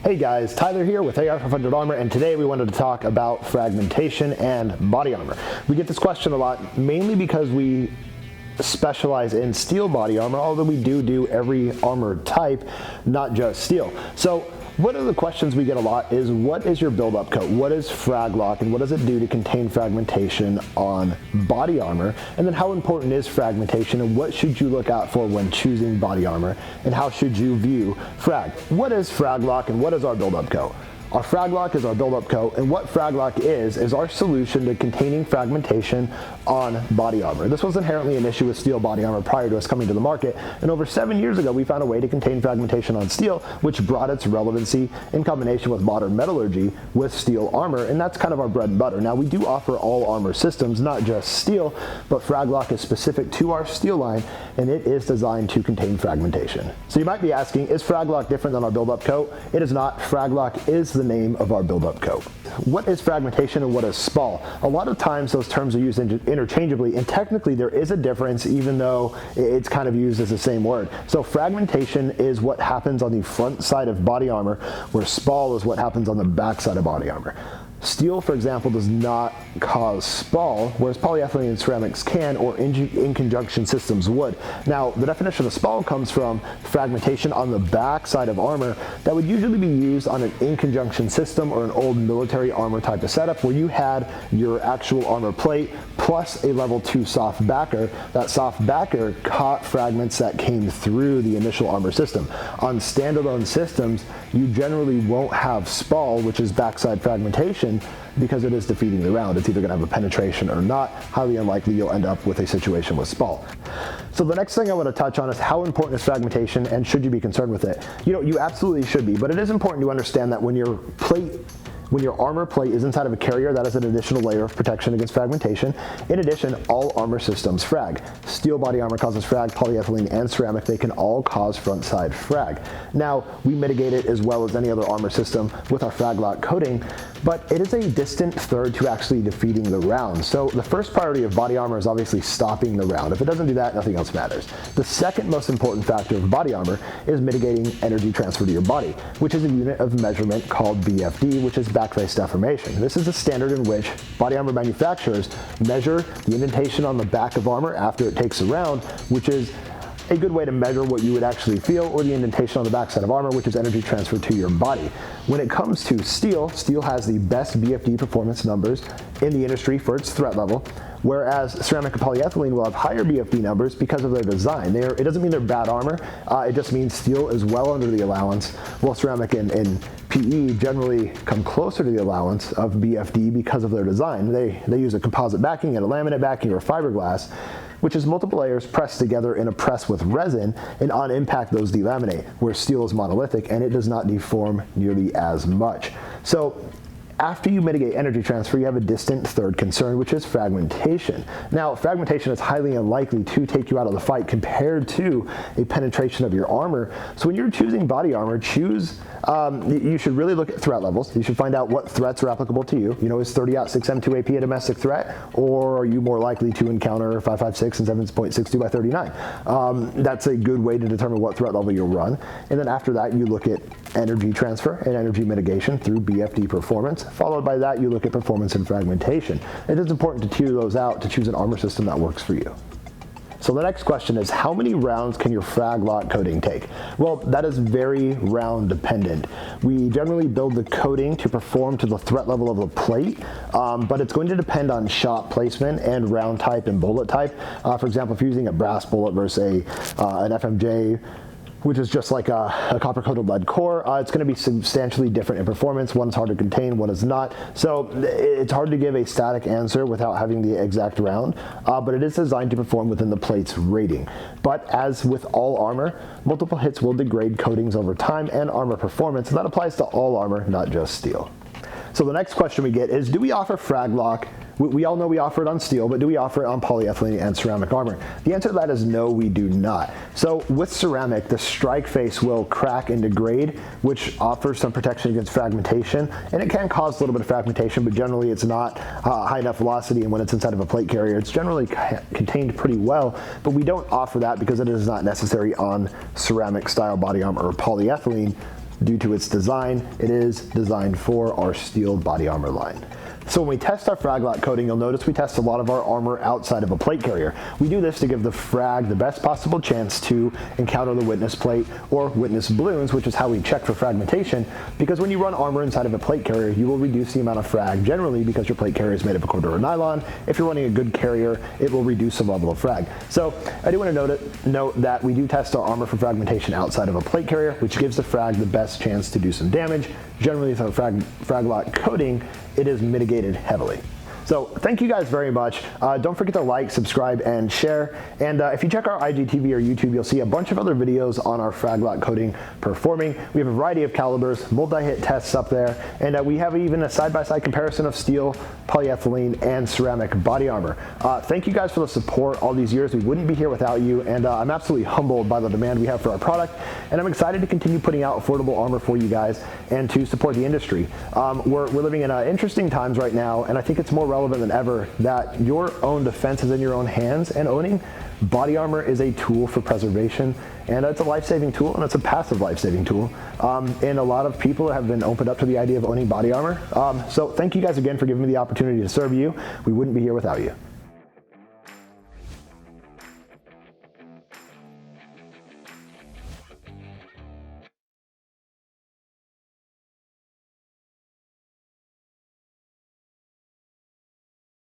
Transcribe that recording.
Hey guys, Tyler here with AR500 Armor, and today we wanted to talk about fragmentation and body armor. We get this question a lot, mainly because we specialize in steel body armor, although we do every armor type, not just steel. So one of the questions we get a lot is, what is your build-up coat? What is FragLock, and what does it do to contain fragmentation on body armor? And then how important is fragmentation, and what should you look out for when choosing body armor? And how should you view frag? What is FragLock, and what is our build-up coat? Our FragLock is our build-up coat, and what FragLock is our solution to containing fragmentation on body armor. This was inherently an issue with steel body armor prior to us coming to the market, and over 7 years ago we found a way to contain fragmentation on steel, which brought its relevancy in combination with modern metallurgy with steel armor, and that's kind of our bread and butter. Now, we do offer all armor systems, not just steel, but FragLock is specific to our steel line, and it is designed to contain fragmentation. So you might be asking, is FragLock different than our build-up coat? It is not. FragLock is the name of our build-up coat. What is fragmentation and what is spall? A lot of times those terms are used interchangeably, and technically there is a difference, even though it's kind of used as the same word. So fragmentation is what happens on the front side of body armor, where spall is what happens on the back side of body armor. Steel, for example, does not cause spall, whereas polyethylene and ceramics can, or in conjunction systems would. Now, the definition of spall comes from fragmentation on the back side of armor that would usually be used on an in conjunction system or an old military armor type of setup, where you had your actual armor plate plus a level 2 soft backer. That soft backer caught fragments that came through the initial armor system. On standalone systems, you generally won't have spall, which is backside fragmentation, because it is defeating the round. It's either going to have a penetration or not. Highly unlikely you'll end up with a situation with spall. So the next thing I want to touch on is how important is fragmentation, and should you be concerned with it? You know, you absolutely should be, but it is important to understand that when your armor plate is inside of a carrier, that is an additional layer of protection against fragmentation. In addition, all armor systems frag. Steel body armor causes frag, polyethylene and ceramic, they can all cause front side frag. Now, we mitigate it as well as any other armor system with our FragLock coating, but it is a distant third to actually defeating the round. So the first priority of body armor is obviously stopping the round. If it doesn't do that, nothing else matters. The second most important factor of body armor is mitigating energy transfer to your body, which is a unit of measurement called BFD, which is back face deformation. This is a standard in which body armor manufacturers measure the indentation on the back of armor after it takes a round, which is a good way to measure what you would actually feel, or the indentation on the backside of armor, which is energy transfer to your body. When it comes to steel, steel has the best BFD performance numbers in the industry for its threat level, whereas ceramic and polyethylene will have higher BFD numbers because of their design. It doesn't mean they're bad armor, it just means steel is well under the allowance, while ceramic and PE generally come closer to the allowance of BFD because of their design. They use a composite backing and a laminate backing or fiberglass, which is multiple layers pressed together in a press with resin, and on impact those delaminate, where steel is monolithic and it does not deform nearly as much. So after you mitigate energy transfer, you have a distant third concern, which is fragmentation. Now, fragmentation is highly unlikely to take you out of the fight compared to a penetration of your armor. So when you're choosing body armor, you should really look at threat levels. You should find out what threats are applicable to you. You know, is 30-06 M2 AP a domestic threat, or are you more likely to encounter 5.56 and 7.62 by 39? That's a good way to determine what threat level you'll run. And then after that, you look at energy transfer and energy mitigation through BFD performance. Followed by that, you look at performance and fragmentation. It is important to tier those out to choose an armor system that works for you. So the next question is, how many rounds can your FragLock coating take? Well, that is very round dependent. We generally build the coating to perform to the threat level of the plate, but it's going to depend on shot placement and round type and bullet type. For example, if you're using a brass bullet versus an FMJ, which is just like a copper-coated lead core, it's going to be substantially different in performance. One is hard to contain, one is not. So it's hard to give a static answer without having the exact round, but it is designed to perform within the plate's rating. But as with all armor, multiple hits will degrade coatings over time and armor performance, and that applies to all armor, not just steel. So the next question we get is, do we offer FragLock? We all know we offer it on steel, but do we offer it on polyethylene and ceramic armor? The answer to that is no, we do not. So with ceramic, the strike face will crack and degrade, which offers some protection against fragmentation, and it can cause a little bit of fragmentation, but generally it's not high enough velocity, and when it's inside of a plate carrier, it's generally contained pretty well, but we don't offer that because it is not necessary on ceramic style body armor or polyethylene. due to its design. It is designed for our steel body armor line. So when we test our FragLock coating, you'll notice we test a lot of our armor outside of a plate carrier. We do this to give the frag the best possible chance to encounter the witness plate or witness balloons, which is how we check for fragmentation, because when you run armor inside of a plate carrier, you will reduce the amount of frag generally because your plate carrier is made of a quarter of nylon. If you're running a good carrier, it will reduce the level of frag. So I do want to note that we do test our armor for fragmentation outside of a plate carrier, which gives the frag the best chance to do some damage. Generally, with a FragLock coating, it is mitigated heavily. So thank you guys very much. Don't forget to like, subscribe, and share. And if you check our IGTV or YouTube, you'll see a bunch of other videos on our FragLock coating performing. We have a variety of calibers, multi-hit tests up there, and we have even a side-by-side comparison of steel, polyethylene, and ceramic body armor. Thank you guys for the support all these years. We wouldn't be here without you, and I'm absolutely humbled by the demand we have for our product, and I'm excited to continue putting out affordable armor for you guys and to support the industry. We're living in interesting times right now, and I think it's more relevant than ever that your own defense is in your own hands, and owning body armor is a tool for preservation, and it's a life-saving tool, and it's a passive life-saving tool, and a lot of people have been opened up to the idea of owning body armor. So thank you guys again for giving me the opportunity to serve you. We wouldn't be here without you.